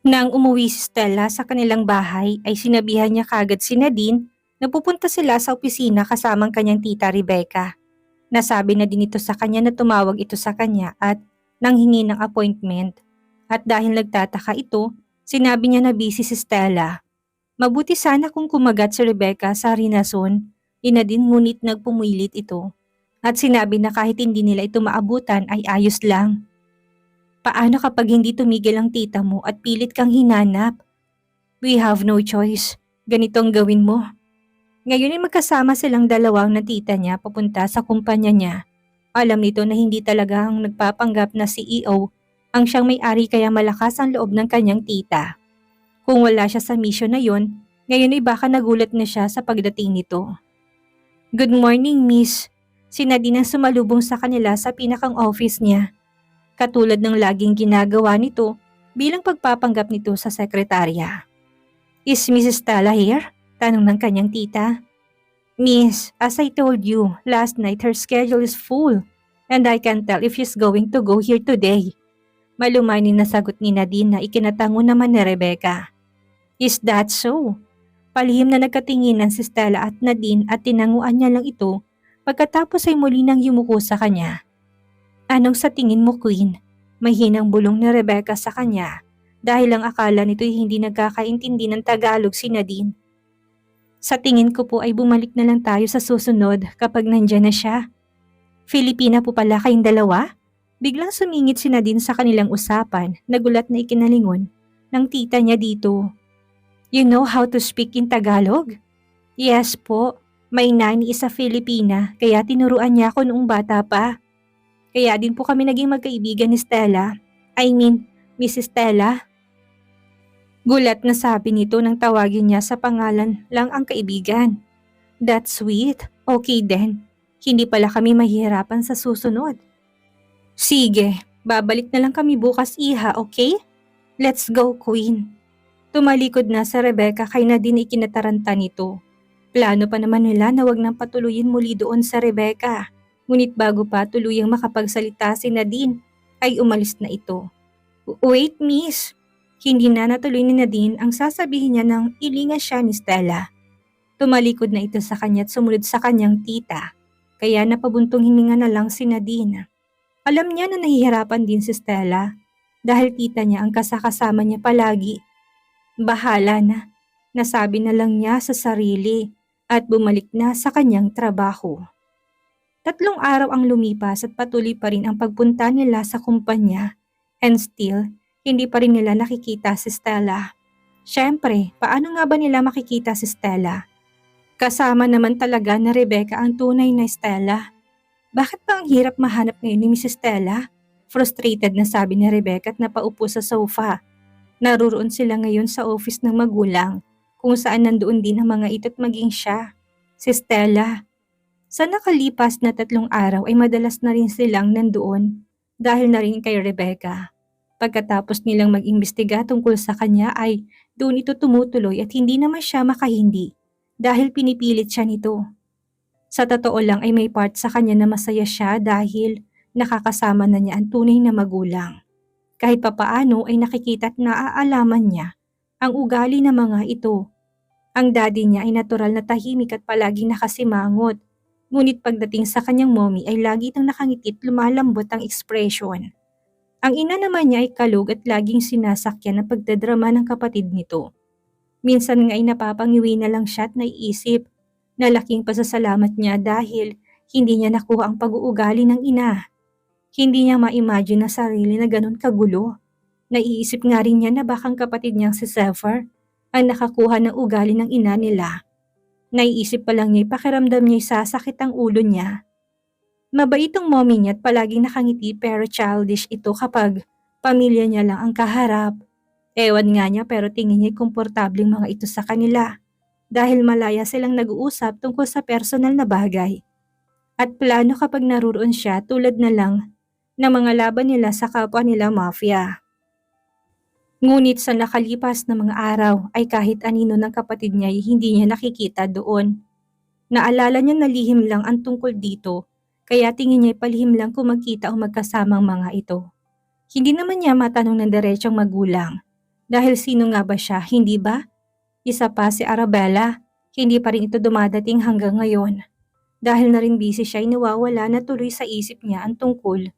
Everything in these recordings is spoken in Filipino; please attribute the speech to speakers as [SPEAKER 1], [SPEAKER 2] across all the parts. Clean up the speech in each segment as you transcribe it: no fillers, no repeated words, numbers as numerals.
[SPEAKER 1] Nang umuwi si Stella sa kanilang bahay ay sinabihan niya kagad si Nadine na pupunta sila sa opisina kasamang kanyang tita Rebecca. Nasabi na din ito sa kanya na tumawag ito sa kanya at nanghingi ng appointment. At dahil nagtataka ito, sinabi niya na busy si Stella. Mabuti sana kung kumagat si Rebecca sa rinason, Nadine ngunit nagpumulit ito. At sinabi na kahit hindi nila ito maabutan ay ayos lang. Paano kapag hindi tumigil ang tita mo at pilit kang hinanap? We have no choice. Ganito ang gawin mo. Ngayon ay magkasama silang dalawang na tita niya papunta sa kumpanya niya. Alam nito na hindi talaga ang nagpapanggap na CEO ang siyang may-ari kaya malakas ang loob ng kanyang tita. Kung wala siya sa mission na yon, ngayon ay baka nagulat na siya sa pagdating nito. Good morning, miss. Si Nadine ang sumalubong sa kanila sa pinakang office niya. Katulad ng laging ginagawa nito bilang pagpapanggap nito sa sekretarya. Is Mrs. Stella here? Tanong ng kanyang tita. Miss, as I told you, last night her schedule is full and I can't tell if she's going to go here today. Malumanin na sagot ni Nadine na ikinatango naman ni Rebecca. Is that so? Palihim na nagkatinginan si Stella at Nadine at tinanguan niya lang ito pagkatapos ay muli nang yumuko sa kanya. Anong sa tingin mo, Queen? May hinang bulong ni Rebecca sa kanya dahil ang akala nito'y hindi nagkakaintindi ng Tagalog si Nadine. Sa tingin ko po ay bumalik na lang tayo sa susunod kapag nandyan na siya. Filipina po pala kayong dalawa? Biglang sumingit si Nadine sa kanilang usapan, nagulat na ikinalingon ng tita niya dito. You know how to speak in Tagalog? Yes po, may nanny is a Filipina kaya tinuruan niya ako noong bata pa. Kaya din po kami naging magkaibigan ni Stella. I mean, Mrs. Stella. Gulat na sabi nito nang tawagin niya sa pangalan lang ang kaibigan. That's sweet. Okay then. Hindi pala kami mahihirapan sa susunod. Sige, babalik na lang kami bukas iha, okay? Let's go, Queen. Tumalikod na sa Rebecca kay Nadine ikinataranta nito. Plano pa naman nila na wag nang patuloyin muli doon sa Rebecca. Ngunit bago pa tuluyang makapagsalita si Nadine, ay umalis na ito. Wait, miss. Hindi na natuloy ni Nadine ang sasabihin niya nang ilingan siya ni Stella. Tumalikod na ito sa kanya at sumunod sa kanyang tita, kaya napabuntong hininga na lang si Nadine. Alam niya na nahihirapan din si Stella dahil tita niya ang kasakasama niya palagi. Bahala na, nasabi na lang niya sa sarili at bumalik na sa kanyang trabaho. 3 araw ang lumipas at patuloy pa rin ang pagpunta nila sa kumpanya and still, hindi pa rin nila nakikita si Stella. Siyempre, paano nga ba nila makikita si Stella? Kasama naman talaga na Rebecca ang tunay na Stella. Bakit ba ang hirap mahanap ngayon ni Mrs. Stella? Frustrated na sabi ni Rebecca at napaupo sa sofa. Naruroon sila ngayon sa office ng magulang kung saan nandoon din ang mga ito't maging siya, si Stella. Sa nakalipas na 3 araw ay madalas na rin silang nandoon dahil na rin kay Rebecca. Pagkatapos nilang mag-imbestiga tungkol sa kanya ay doon ito tumutuloy at hindi naman siya makahindi dahil pinipilit siya nito. Sa totoo lang ay may part sa kanya na masaya siya dahil nakakasama na niya ang tunay na magulang. Kahit papaano ay nakikita at naaalaman niya ang ugali ng mga ito. Ang daddy niya ay natural na tahimik at palaging nakasimangot. Ngunit pagdating sa kanyang mommy ay lagi itong nakangiti at lumalambot ang ekspresyon. Ang ina naman niya ay kalug at laging sinasakyan ang pagdadrama ng kapatid nito. Minsan nga ay napapangiwi na lang siya at naiisip na laking pasasalamat niya dahil hindi niya nakuha ang pag-uugali ng ina. Hindi niya ma-imagine na sarili na ganun kagulo. Naiisip nga rin niya na baka ang kapatid niyang si Zephyr ang nakakuha ng ugali ng ina nila. Naiisip pa lang niya pakiramdam niya sasakit ang ulo niya. Mabait ang mommy niya at palaging nakangiti pero childish ito kapag pamilya niya lang ang kaharap. Ewan nga niya pero tingin niya komportableng mga ito sa kanila dahil malaya silang nag-uusap tungkol sa personal na bagay. At plano kapag naruroon siya tulad na lang ng mga laban nila sa kapwa nila mafia. Ngunit sa nakalipas na mga araw ay kahit anino ng kapatid niya ay hindi niya nakikita doon. Naalala niya na lihim lang ang tungkol dito kaya tingin niya palihim lang kung magkita o magkasamang mga ito. Hindi naman niya matanong ng diretsong magulang Dahil sino nga ba siya, hindi ba? Isa pa si Arabella, hindi pa rin ito dumadating hanggang ngayon. Dahil na rin busy siya ay nawawala na tuloy sa isip niya ang tungkol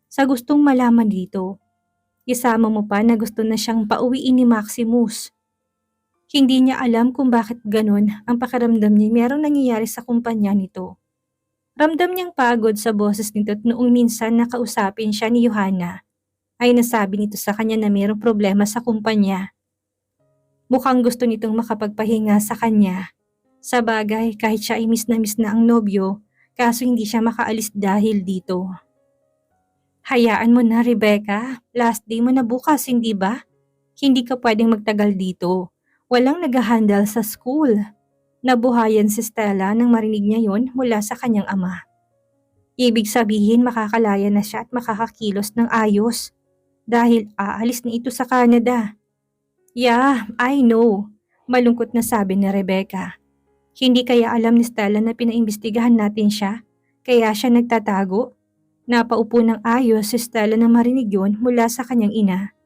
[SPEAKER 1] sa gustong malaman dito. Isama mo pa na gusto na siyang pauwiin ni Maximus. Hindi niya alam kung bakit ganun ang pakiramdam niya merong nangyayari sa kumpanya nito. Ramdam niyang pagod sa boses nito at noong minsan nakausapin siya ni Johanna ay nasabi nito sa kanya na mayroong problema sa kumpanya. Mukhang gusto nitong makapagpahinga sa kanya. Sa bagay kahit siya ay miss na ang nobyo kaso hindi siya makaalis dahil dito. Hayaan mo na Rebecca, last day mo na bukas hindi ba? Hindi ka pwedeng magtagal dito. Walang nag-handle sa school. Nabuhayan si Stella nang marinig niya yon mula sa kanyang ama. Ibig sabihin makakalaya na siya at makakakilos ng ayos dahil aalis na ito sa Canada. Yeah, I know. Malungkot na sabi ni Rebecca. Hindi kaya alam ni Stella na pinaimbestigahan natin siya, kaya siya nagtatago? Napaupo ng ayos si Stella na marinig yon mula sa kanyang ina.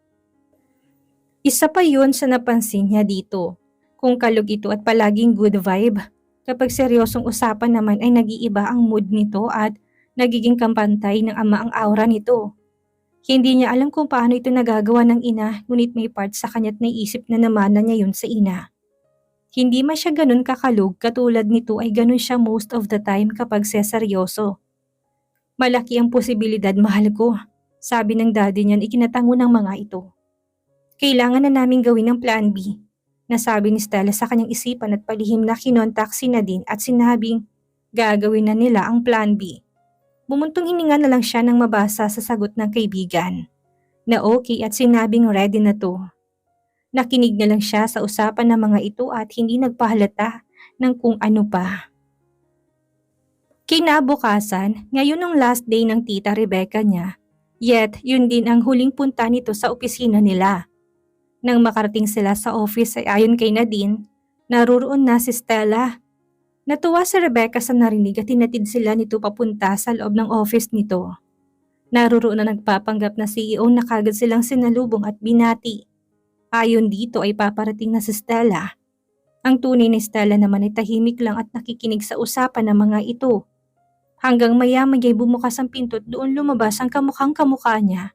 [SPEAKER 1] Isa pa yun sa napansin niya dito. Kung kalog ito at palaging good vibe. Kapag seryosong usapan naman ay nag-iiba ang mood nito at nagiging kampantay ng ama ang aura nito. Hindi niya alam kung paano ito nagagawa ng ina ngunit may part sa kanya't naisip na namana niya yun sa ina. Hindi man siya ganun kakalog katulad nito ay ganun siya most of the time kapag seryoso. Malaki ang posibilidad mahal ko, sabi ng daddy niyan ikinatango ng mga ito. Kailangan na naming gawin ang plan B, nasabi ni Stella sa kanyang isipan at palihim na kinontak si Nadine at sinabing gagawin na nila ang plan B. Bumuntong hininga na lang siya nang mabasa sa sagot ng kaibigan na okay at sinabing ready na to. Nakinig na lang siya sa usapan ng mga ito at hindi nagpahalata ng kung ano pa. Kinabukasan, ngayon ang last day ng tita Rebecca niya, yet yun din ang huling punta nito sa opisina nila. Nang makarating sila sa office ay ayon kay Nadine, naruroon na si Stella. Natuwa si Rebecca sa narinig at tinatid sila nito papunta sa loob ng office nito. Naruroon na nagpapanggap na CEO na kagad silang sinalubong at binati. Ayon dito ay paparating na si Stella. Ang tunay ni Stella naman ay tahimik lang at nakikinig sa usapan ng mga ito. Hanggang maya-maya bumukas ang pinto at doon lumabas ang kamukhang kamukha niya.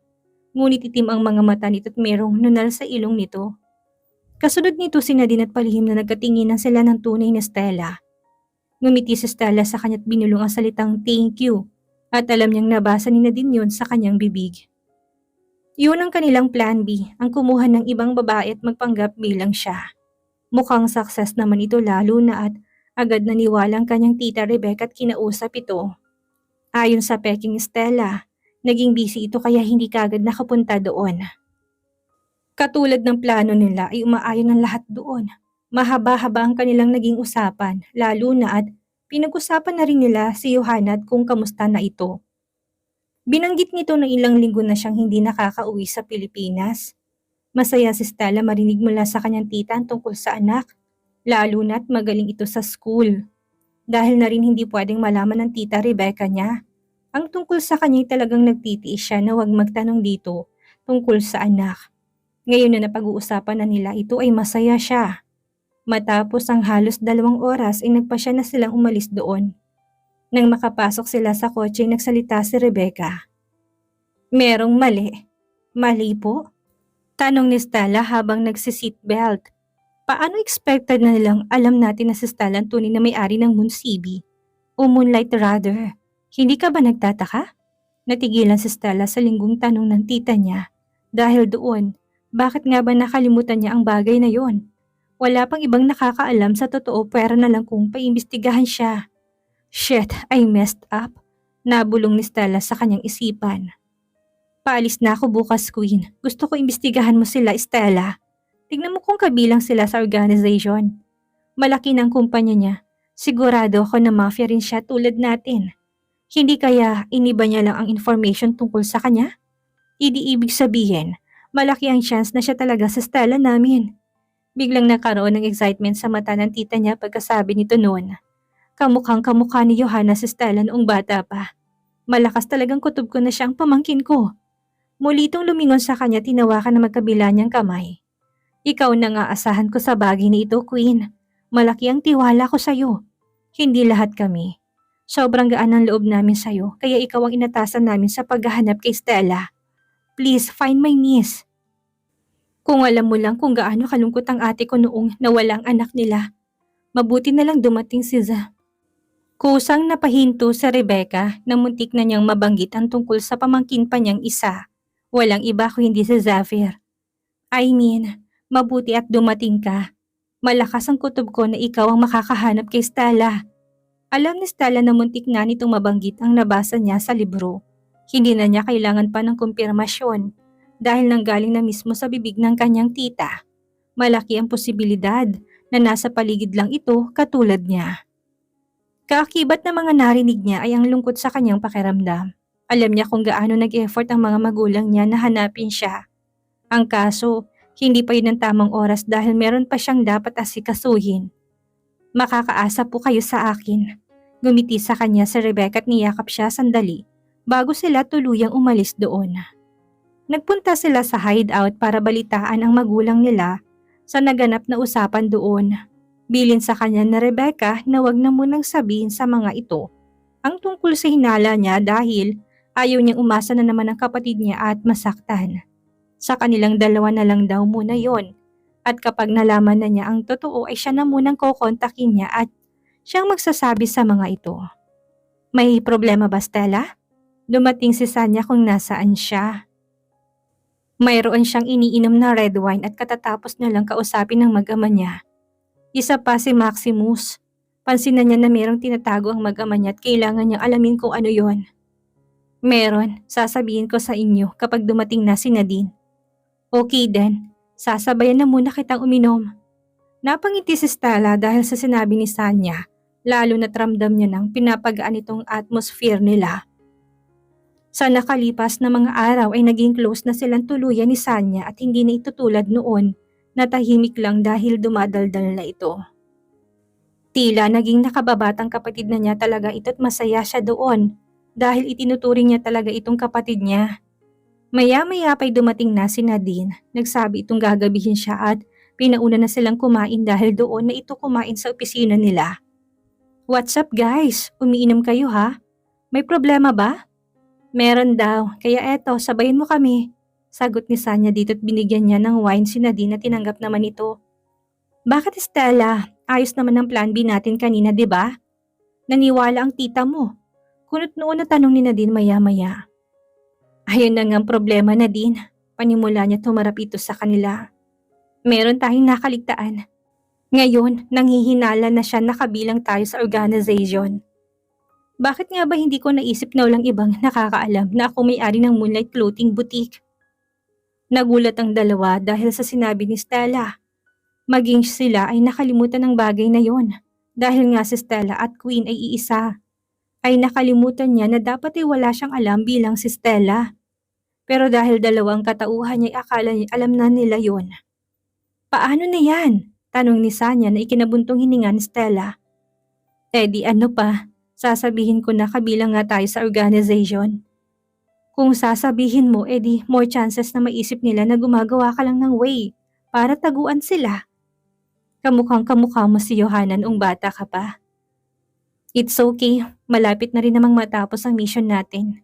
[SPEAKER 1] Ngunit itim ang mga mata nito at merong nunal sa ilong nito. Kasunod nito si Nadine at palihim na nagkatinginan sila ng tunay na Stella. Ngumiti si Stella sa kanya't binulong ang salitang thank you at alam niyang nabasa ni Nadine yun sa kanyang bibig. Yun ang kanilang plan B, ang kumuha ng ibang babae at magpanggap bilang siya. Mukhang success naman ito lalo na at agad naniwala ang kanyang tita Rebecca at kinausap ito. Ayon sa peking Stella, naging busy ito kaya hindi kagad nakapunta doon. Katulad ng plano nila ay umaayon ang lahat doon. Mahaba-haba ang kanilang naging usapan, lalo na at pinag-usapan na rin nila si Johanna at kung kamusta na ito. Binanggit nito na ilang linggo na siyang hindi nakakauwi sa Pilipinas. Masaya si Stella marinig mula sa kanyang tita ang tungkol sa anak, lalo na at magaling ito sa school. Dahil na rin hindi pwedeng malaman ng tita Rebecca niya. Ang tungkol sa kanya ay talagang nagtitiis siya na huwag magtanong dito tungkol sa anak. Ngayon na napag-uusapan na nila ito ay masaya siya. Matapos ang halos 2 oras ay nagpasya na silang umalis doon. Nang makapasok sila sa kotse ay nagsalita si Rebecca. Merong mali. Mali po? Tanong ni Stella habang nagsi-seatbelt. Paano expected na nilang alam natin na si Stella ang tunay na may-ari ng Moonsibi? O Moonlight rather? Hindi ka ba nagtataka? Natigilan si Stella sa linggong tanong ng tita niya. Dahil doon, bakit nga ba nakalimutan niya ang bagay na yon? Wala pang ibang nakakaalam sa totoo pwera na lang kung paimbestigahan siya. Shit, I messed up. Nabulong ni Stella sa kanyang isipan. Paalis na ako bukas, Queen. Gusto ko imbestigahan mo sila, Stella. Tignan mo kung kabilang sila sa organization. Malaki ng kumpanya niya. Sigurado ako na mafia rin siya tulad natin. Hindi kaya iniba niya lang ang information tungkol sa kanya? Hindi ibig sabihin, malaki ang chance na siya talaga sa Stella namin. Biglang nakaroon ng excitement sa mata ng tita niya pagkasabi nito noon. Kamukhang kamukha ni Johanna si Stella noong bata pa. Malakas talagang kutob ko na siyang pamangkin ko. Muli itong lumingon sa kanya tinawakan na magkabila niyang kamay. Ikaw na nga asahan ko sa bagay na ito, Queen. Malaki ang tiwala ko sa'yo. Hindi lahat kami. Sobrang gaan ang loob namin sa'yo, kaya ikaw ang inatasan namin sa paghahanap kay Stella. Please, find my niece. Kung alam mo lang kung gaano kalungkot ang ate ko noong nawala ang anak nila. Mabuti na lang dumating si Kusang napahinto sa Rebecca na muntik na niyang mabanggit ang tungkol sa pamangkin pa niyang isa. Walang iba kundi si Zafir. I mean, mabuti at dumating ka. Malakas ang kutob ko na ikaw ang makakahanap kay Stella. Alam ni Stella na muntik na nitong mabanggit ang nabasa niya sa libro. Hindi na niya kailangan pa ng kumpirmasyon dahil nanggaling na mismo sa bibig ng kanyang tita. Malaki ang posibilidad na nasa paligid lang ito katulad niya. Kaakibat na mga narinig niya ay ang lungkot sa kanyang pakiramdam. Alam niya kung gaano nag-effort ang mga magulang niya na hanapin siya. Ang kaso, hindi pa yun ang tamang oras dahil meron pa siyang dapat asikasuhin. Makakaasa po kayo sa akin. Gumiti sa kanya si Rebecca at niyakap siya sandali bago sila tuluyang umalis doon. Nagpunta sila sa hideout para balitaan ang magulang nila sa naganap na usapan doon. Bilin sa kanya na Rebecca na wag na munang sabihin sa mga ito ang tungkol sa hinala niya dahil ayaw niyang umasa na naman ang kapatid niya at masaktan. Sa kanilang dalawa na lang daw muna yon. At kapag nalaman na niya ang totoo ay siya na munang kukontakin niya at siyang magsasabi sa mga ito. May problema ba, Stella? Dumating si Sanya kung nasaan siya. Mayroon siyang iniinom na red wine at katatapos na lang kausapin ng mag-ama niya. Isa pa si Maximus. Pansin na niya na mayroong tinatago ang mag-ama niya at kailangan niyang alamin kung ano yon. Meron, sasabihin ko sa inyo kapag dumating na si Nadine. Okay then, sasabayan na muna kitang uminom. Napangiti si Stella dahil sa sinabi ni Sanya, lalo na't ramdam niya ng pinapagaan itong atmosphere nila. Sa nakalipas na mga araw ay naging close na silang tuluyan ni Sanya at hindi na ito tulad noon na tahimik lang dahil dumadaldal na ito. Tila naging nakababatang kapatid na niya talaga ito at masaya siya doon dahil itinuturing niya talaga itong kapatid niya. Maya-maya pa'y dumating na si Nadine. Nagsabi itong gagabihin siya at pinauna na silang kumain dahil doon na ito kumain sa opisina nila. What's up guys? Umiinom kayo ha? May problema ba? Meron daw, kaya eto sabayin mo kami. Sagot ni Sanya dito at binigyan niya ng wine si Nadine na tinanggap naman ito. Bakit Stella? Ayos naman ang plan B natin kanina, di ba? Naniwala ang tita mo. Kunot noon na tanong ni Nadine maya-maya. Ayun na nga ang problema, Nadine. Panimula niya tumarap ito sa kanila. Meron tayong nakaligtaan. Ngayon, nanghihinala na siya nakabilang tayo sa organization. Bakit nga ba hindi ko naisip na walang ibang nakakaalam na ako may-ari ng Moonlight Clothing Boutique? Nagulat ang dalawa dahil sa sinabi ni Stella. Maging sila ay nakalimutan ng bagay na yon. Dahil nga si Stella at Queen ay iisa. Ay nakalimutan niya na dapat ay wala siyang alam bilang si Stella. Pero dahil dalawang katauhan niya ay akala niya alam na nila yon. Paano na yan? Tanong ni Sanya na ikinabuntong hininga ni Stella. Di ano pa, sasabihin ko na kabilang nga tayo sa organization. Kung sasabihin mo, di more chances na maisip nila na gumagawa ka lang ng way para taguan sila. Kamukhang kamukha mo si Johanna noong bata ka pa. It's okay, malapit na rin namang matapos ang mission natin.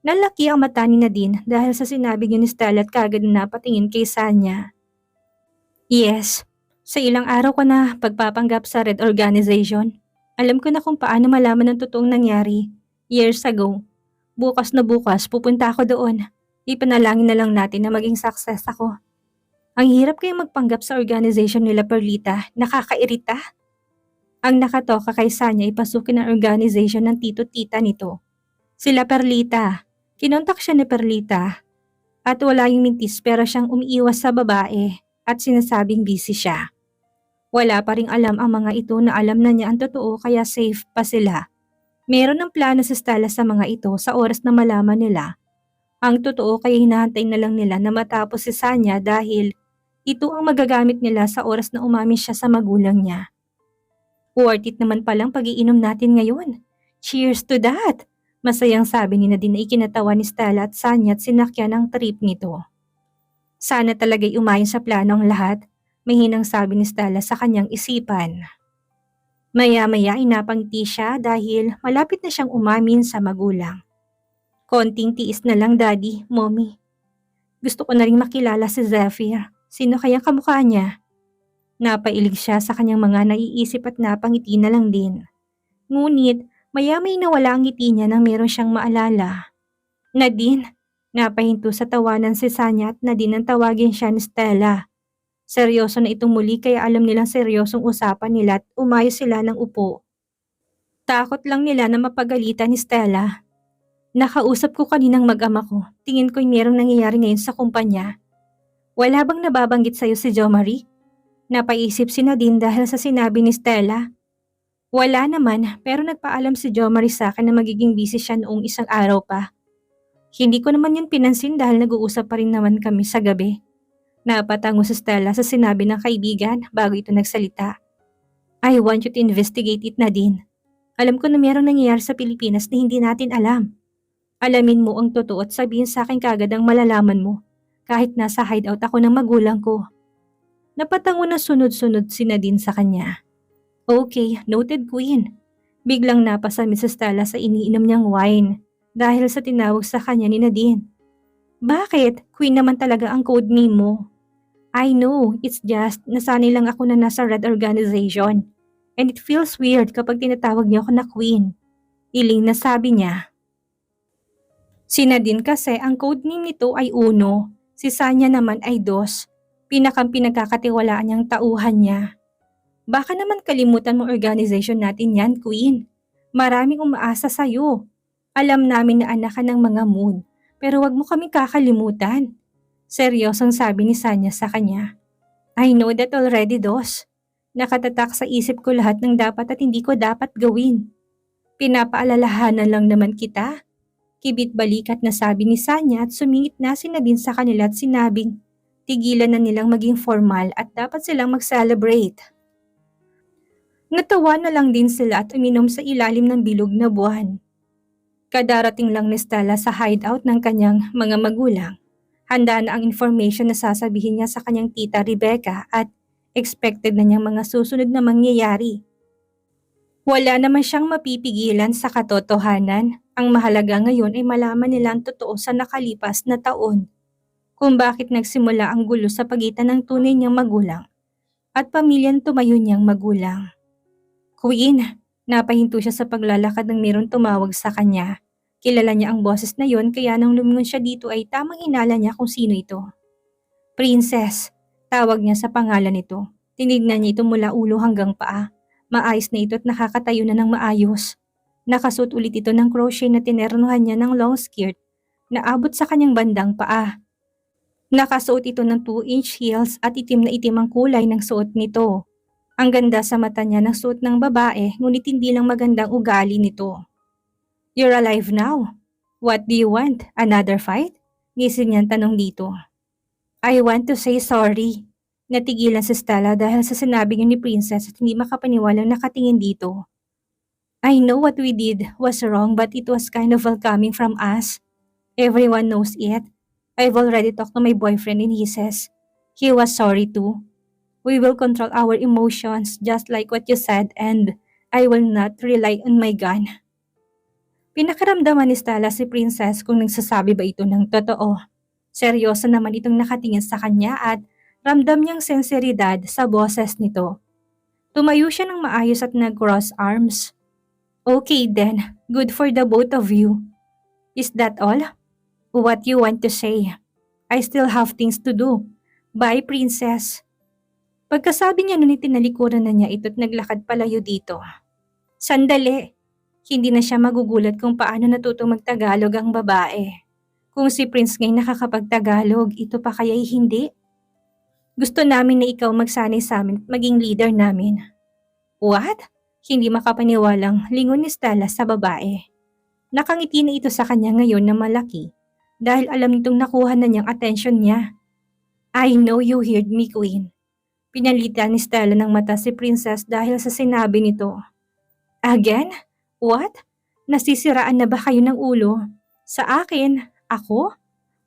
[SPEAKER 1] Nalaki ang mata ni Nadine dahil sa sinabi niya ni Stella at kagad na napatingin kay Sanya. Yes, sa ilang araw ko na pagpapanggap sa Red Organization. Alam ko na kung paano malaman ang totoong nangyari years ago. Bukas na bukas pupunta ako doon. Ipanalangin na lang natin na maging success ako. Ang hirap kayong magpanggap sa organization nila Perlita, nakakairita. Ang nakatoka kay Sanya ipasukin ang organization ng tito-tita nito. Sila Perlita. Kinontak siya ni Perlita. At wala yung mintis pero siyang umiiwas sa babae at sinasabing busy siya. Wala pa ring alam ang mga ito na alam na niya ang totoo kaya safe pa sila. Meron ng plano si Stella sa mga ito sa oras na malaman nila. Ang totoo kaya hinahantay na lang nila na matapos si Sanya dahil ito ang magagamit nila sa oras na umamin siya sa magulang niya. Worth it naman palang pag-iinom natin ngayon. Cheers to that! Masayang sabi ni Nadine na ikinatawa ni Stella at Sanya at sinakyan ang trip nito. Sana talaga'y umayon sa plano ang lahat, mahinang sabi ni Stella sa kanyang isipan. Maya-maya ay napangiti siya dahil malapit na siyang umamin sa magulang. Konting tiis na lang, Daddy, Mommy. Gusto ko na rin makilala si Zephyr. Sino kayang kamukha niya? Napailig siya sa kanyang mga naiisip at napangiti na lang din. Ngunit, maya-may nawala ang ngiti niya nang meron siyang maalala. Nadine, napahinto sa tawanan si Sanya at Nadine ang tawagin siya ni Stella. Seryoso na itong muli kaya alam nilang seryosong usapan nila at umayos sila ng upo. Takot lang nila na mapagalitan ni Stella. Nakausap ko kaninang mag-ama ko. Tingin ko'y merong nangyayari ngayon sa kumpanya. Wala bang nababanggit sa'yo si Jo Marie? Napaisip si Nadine dahil sa sinabi ni Stella. Wala naman, pero nagpaalam si Jo Marie sa akin na magiging busy siya noong isang araw pa. Hindi ko naman yun pinansin dahil nag-uusap pa rin naman kami sa gabi. Napatango si Stella sa sinabi ng kaibigan bago ito nagsalita. I want you to investigate it, Nadine. Alam ko na merong nangyayari sa Pilipinas na hindi natin alam. Alamin mo ang totoo at sabihin sa akin kagad ang malalaman mo, kahit nasa hideout ako ng magulang ko. Napatango na sunod-sunod si Nadine sa kanya. Okay, noted Queen. Biglang napasa si Stella sa iniinom niyang wine dahil sa tinawag sa kanya ni Nadine. Bakit? Queen naman talaga ang code name mo. I know, it's just nasanay lang ako na nasa Red Organization. And it feels weird kapag tinatawag niyo ako na Queen. Iling na sabi niya. Si Nadine kasi ang codename nito ay Uno, si Sanya naman ay Dos, pinagkakatiwalaan niyang tauhan niya. Baka naman kalimutan mo organization natin yan, Queen. Maraming umaasa sa'yo. Alam namin na anak ka ng mga moon, pero wag mo kaming kakalimutan. Seryosong sabi ni Sanya sa kanya. I know that already, Dos. Nakatatak sa isip ko lahat ng dapat at hindi ko dapat gawin. Pinapaalalahanan lang naman kita. Kibit balikat na sabi ni Sanya at sumingit na si Nadine sa kanila at sinabing tigilan na nilang maging formal at dapat silang mag-celebrate. Natawa na lang din sila at uminom sa ilalim ng bilog na buwan. Kadarating lang ni Stella sa hideout ng kanyang mga magulang. Handa na ang information na sasabihin niya sa kanyang tita Rebecca at expected na niyang mga susunod na mangyayari. Wala naman siyang mapipigilan sa katotohanan. Ang mahalaga ngayon ay malaman nila ang totoo sa nakalipas na taon. Kung bakit nagsimula ang gulo sa pagitan ng tunay niyang magulang at pamilyang tumayo niyang magulang. Queen, napahinto siya sa paglalakad nang mayroong tumawag sa kanya. Kilala niya ang boses na yon kaya nang lumingon siya dito ay tamang hinala niya kung sino ito. Princess, tawag niya sa pangalan nito. Tinignan niya ito mula ulo hanggang paa. Maayos na ito at nakakatayo na ng maayos. Nakasuot ulit ito ng crochet na tinernuhan niya ng long skirt na abot sa kanyang bandang paa. Nakasuot ito ng 2-inch heels at itim na itim ang kulay ng suot nito. Ang ganda sa mata niya ng suot ng babae ngunit hindi lang magandang ugali nito. You're alive now. What do you want? Another fight? Gising niyang tanong dito. I want to say sorry. Natigilan si Stella dahil sa sinabi niya ni Princess at hindi makapaniwalang nakatingin dito. I know what we did was wrong but it was kind of welcoming from us. Everyone knows it. I've already talked to my boyfriend and he says he was sorry too. We will control our emotions just like what you said and I will not rely on my gun. Pinakaramdaman ni Stella si Princess kung nagsasabi ba ito ng totoo. Seryoso naman itong nakatingin sa kanya at ramdam niyang senseridad sa boses nito. Tumayo siya ng maayos at nag-cross arms. Okay then, good for the both of you. Is that all? What you want to say? I still have things to do. Bye, Princess. Pagkasabi niya ngunit tinalikuran na niya ito at naglakad palayo dito. Sandali. Hindi na siya magugulat kung paano natutong magtagalog ang babae. Kung si Prince ngayon nakakapagtagalog, ito pa kaya'y hindi? Gusto namin na ikaw magsanay sa amin at maging leader namin. What? Hindi makapaniwalang lingon ni Stella sa babae. Nakangiti na ito sa kanya ngayon na malaki dahil alam nitong nakuha na niyang atensyon niya. I know you heard me, Queen. Pinalitan ni Stella ng mata si Princess dahil sa sinabi nito. Again? What? Nasisiraan na ba kayo ng ulo? Sa akin? Ako?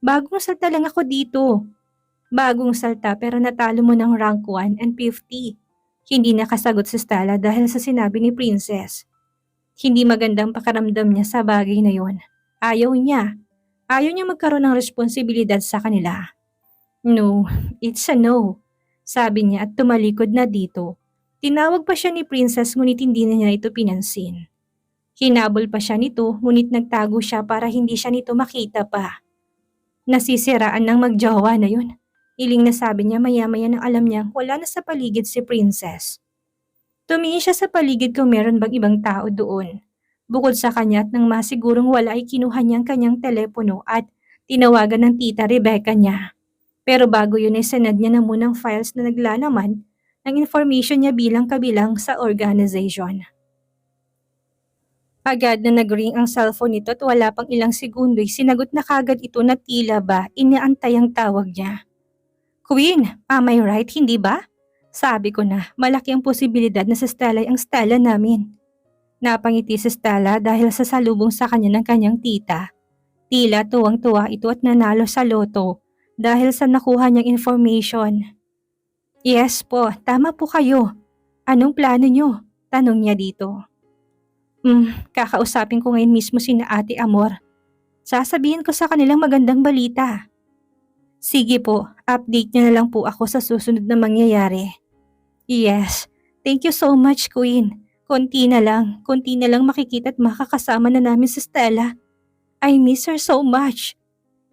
[SPEAKER 1] Bagong salta lang ako dito. Bagong salta pero natalo mo ng rank 1 and 50. Hindi nakasagot si Stella dahil sa sinabi ni Princess. Hindi magandang pakiramdam niya sa bagay na yon. Ayaw niya. Ayaw niya magkaroon ng responsibilidad sa kanila. No, it's a no. Sabi niya at tumalikod na dito. Tinawag pa siya ni Princess ngunit hindi na niya ito pinansin. Hinabol pa siya nito ngunit nagtago siya para hindi siya nito makita pa. Nasisiraan ng magjowa na yun. Iling na sabi niya maya-maya nang alam niyang wala na sa paligid si Princess. Tumingin siya sa paligid kung meron bang ibang tao doon. Bukod sa kanya at nang masigurong wala ay kinuha niyang kanyang telepono at tinawagan ng tita Rebecca niya. Pero bago yun ay sinad niya na munang files na naglalaman ng information niya bilang kabilang sa organization. Agad na nag-ring ang cellphone nito at wala pang ilang segundo ay sinagot na kagad ito na tila ba inaantay ang tawag niya. Queen, am I right, hindi ba? Sabi ko na, malaki ang posibilidad na si Stella ay ang Stella namin. Napangiti si Stella dahil sa salubong sa kanya ng kanyang tita. Tila tuwang-tuwa ito at nanalo sa loto dahil sa nakuha niyang information. Yes po, tama po kayo. Anong plano niyo? Tanong niya dito. Kakausapin ko ngayon mismo sina Ate Amor. Sasabihin ko sa kanilang magandang balita. Sige po, update niyo na lang po ako sa susunod na mangyayari. Yes, thank you so much Queen. Konti na lang makikita at makakasama na namin si Stella. I miss her so much.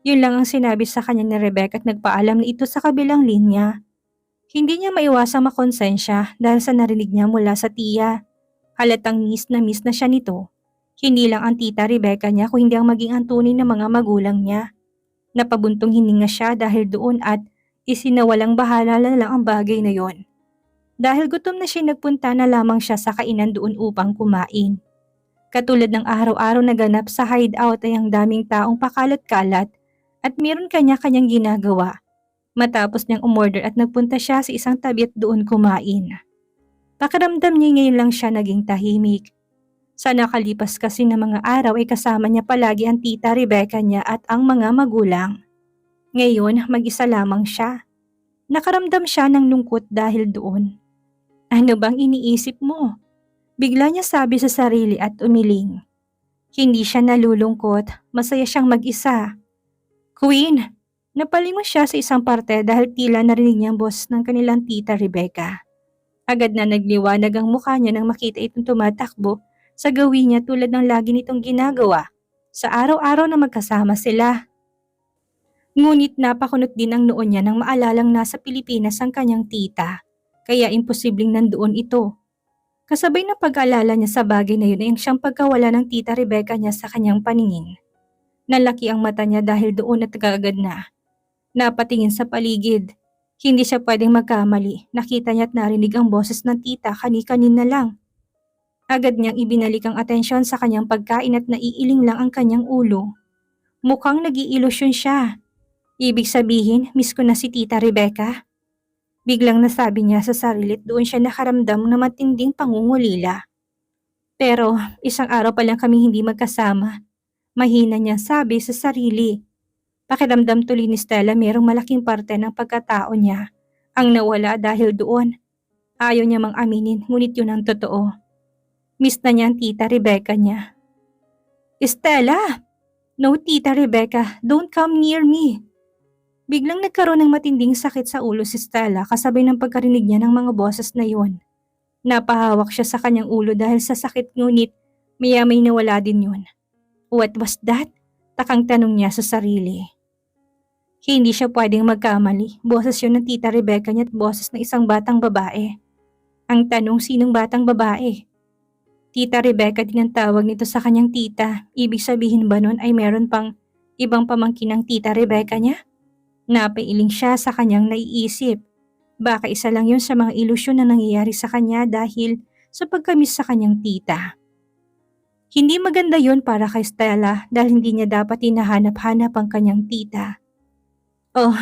[SPEAKER 1] Yun lang ang sinabi sa kanya ni Rebecca at nagpaalam na ito sa kabilang linya. Hindi niya maiwasang makonsensya dahil sa narinig niya mula sa tiya. Halatang miss na siya nito. Hindi lang ang tita Rebecca niya kung hindi ang maging ang tunay na mga magulang niya. Napabuntong hininga siya dahil doon at isinawalang bahala na lang ang bagay na yon. Dahil gutom na siya nagpunta na lamang siya sa kainan doon upang kumain. Katulad ng araw-araw na ganap sa hideout ay ang daming taong pakalat-kalat at meron kanya-kanyang ginagawa. Matapos niyang umorder at nagpunta siya sa isang tabi at doon kumain. Pakiramdam niya ngayon lang siya naging tahimik. Sa nakalipas kasi ng mga araw ay kasama niya palagi ang tita Rebecca niya at ang mga magulang. Ngayon mag-isa lamang siya. Nakaramdam siya ng lungkot dahil doon. Ano bang iniisip mo? Bigla niya sabi sa sarili at umiling. Hindi siya nalulungkot, masaya siyang mag-isa. Queen, napalingon siya sa isang parte dahil tila narinig niya ang boses ng kanilang tita Rebecca. Agad na nagliwanag ang mukha niya nang makita itong tumatakbo sa gawin niya tulad ng lagi nitong ginagawa sa araw-araw na magkasama sila. Ngunit napakunot din ang noon niya nang maalalang nasa Pilipinas ang kanyang tita, kaya imposibleng nandoon ito. Kasabay na pag-alala niya sa bagay na yun ay ang siyang pagkawala ng tita Rebecca niya sa kanyang paningin. Nalaki ang mata niya dahil doon at kaagad na. Napatingin sa paligid. Hindi siya pwedeng magkamali, nakita niya at narinig ang boses ng tita kani-kanina lang. Agad niyang ibinalik ang atensyon sa kanyang pagkain at naiiling lang ang kanyang ulo. Mukhang nag-iilusyon siya. Ibig sabihin, miss ko na si tita Rebecca. Biglang nasabi niya sa sarili at doon siya nakaramdam na matinding pangungulila. Pero isang araw pa lang kami hindi magkasama. Mahina niyang sabi sa sarili. Pakiramdam tuloy ni Stella mayroong malaking parte ng pagkatao niya ang nawala dahil doon. Ayaw niya mang aminin ngunit yun ang totoo. Miss na niya ang tita Rebecca niya. Stella! No tita Rebecca, don't come near me. Biglang nagkaroon ng matinding sakit sa ulo si Stella kasabay ng pagkarinig niya ng mga boses na yun. Napahawak siya sa kanyang ulo dahil sa sakit ngunit maya-may nawala din yun. What was that? Takang tanong niya sa sarili. Hindi siya pwedeng magkamali. Boses yun ng tita Rebecca niya at boses ng isang batang babae. Ang tanong, sinong batang babae? Tita Rebecca din ang tawag nito sa kanyang tita. Ibig sabihin ba nun ay meron pang ibang pamangkin ng tita Rebecca niya? Napailing siya sa kanyang naiisip. Baka isa lang yun sa mga ilusyon na nangyayari sa kanya dahil sa pagkamis sa kanyang tita. Hindi maganda yun para kay Stella dahil hindi niya dapat hinahanap-hanap ang kanyang tita. Oh,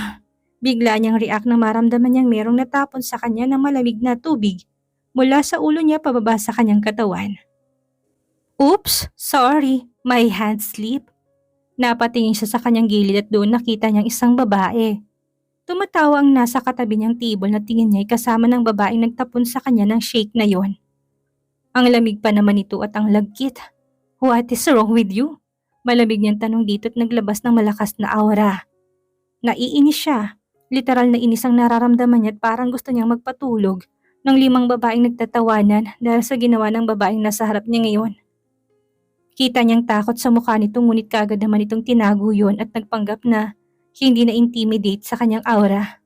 [SPEAKER 1] bigla niyang react nang maramdaman niyang merong natapon sa kanya ng malamig na tubig mula sa ulo niya pababa sa kanyang katawan. Oops, sorry, my hand slipped. Napatingin siya sa kanyang gilid at doon nakita niyang isang babae. Tumatawa ang nasa katabi niyang table na tingin niya ay kasama ng babaeng nagtapon sa kanya ng shake na yon. Ang lamig pa naman ito at ang lagkit. What is wrong with you? Malamig niyang tanong dito at naglabas ng malakas na aura. Naiinis siya. Literal na inis ang nararamdaman niya at parang gusto niyang magpatulog ng 5 babaeng nagtatawanan dahil sa ginawa ng babaeng nasa harap niya ngayon. Kita niyang takot sa mukha nito ngunit kaagad naman itong tinago yun at nagpanggap na hindi na-intimidate sa kanyang aura.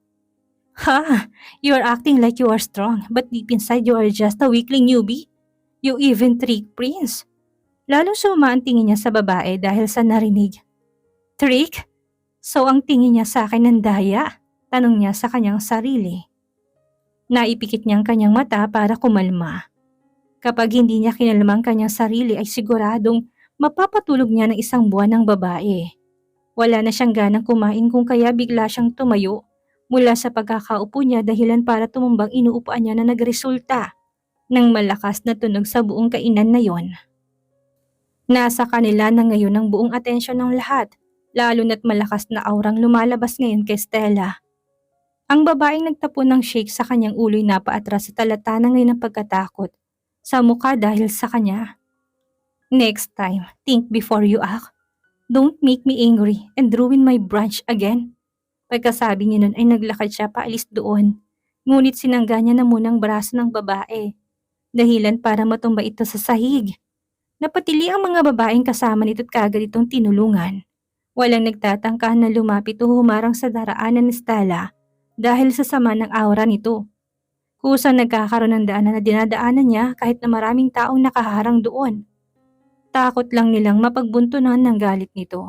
[SPEAKER 1] Ha! You are acting like you are strong but deep inside you are just a weakling newbie. You even trick Prince. Lalong suma ang tingin niya sa babae dahil sa narinig. Trick? So ang tingin niya sa akin ng daya? Tanong niya sa kanyang sarili. Naipikit niya ang kanyang mata para kumalma. Kapag hindi niya kinalma ang kanyang sarili ay siguradong mapapatulog niya ng 1 buwan ng babae. Wala na siyang ganang kumain kung kaya bigla siyang tumayo mula sa pagkakaupo niya dahilan para tumumbang inuupuan niya na nagresulta ng malakas na tunog sa buong kainan na yon. Nasa kanila na ngayon ang buong atensyon ng lahat, lalo na't malakas na aurang lumalabas ngayon kay Stella. Ang babaeng nagtapon ng shake sa kanyang ulo'y napaatras sa talata na ngayon ng pagkatakot sa mukha dahil sa kanya. Next time, think before you act. Don't make me angry and ruin my brunch again. Pagkasabi niya nun ay naglakad siya paalis doon, ngunit sinangga niya na munang braso ng babae, dahilan para matumba ito sa sahig. Napatili ang mga babaeng kasama nito at kaagad itong tinulungan. Walang nagtatangka na lumapit o humarang sa daraanan ni Stella dahil sa sama ng aura nito. Kusang nagkakaroon ng daanan na dinadaanan niya kahit na maraming taong nakaharang doon. Takot lang nilang mapagbuntunan ng galit nito.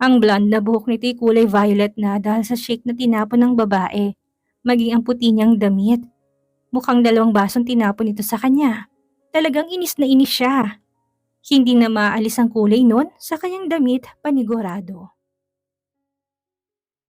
[SPEAKER 1] Ang blonde na buhok nito'y kulay violet na dahil sa shake na tinapon ng babae, maging ang puti niyang damit. Mukhang 2 basong tinapon ito sa kanya. Talagang inis na inis siya. Hindi na maaalis ang kulay nun sa kanyang damit panigurado.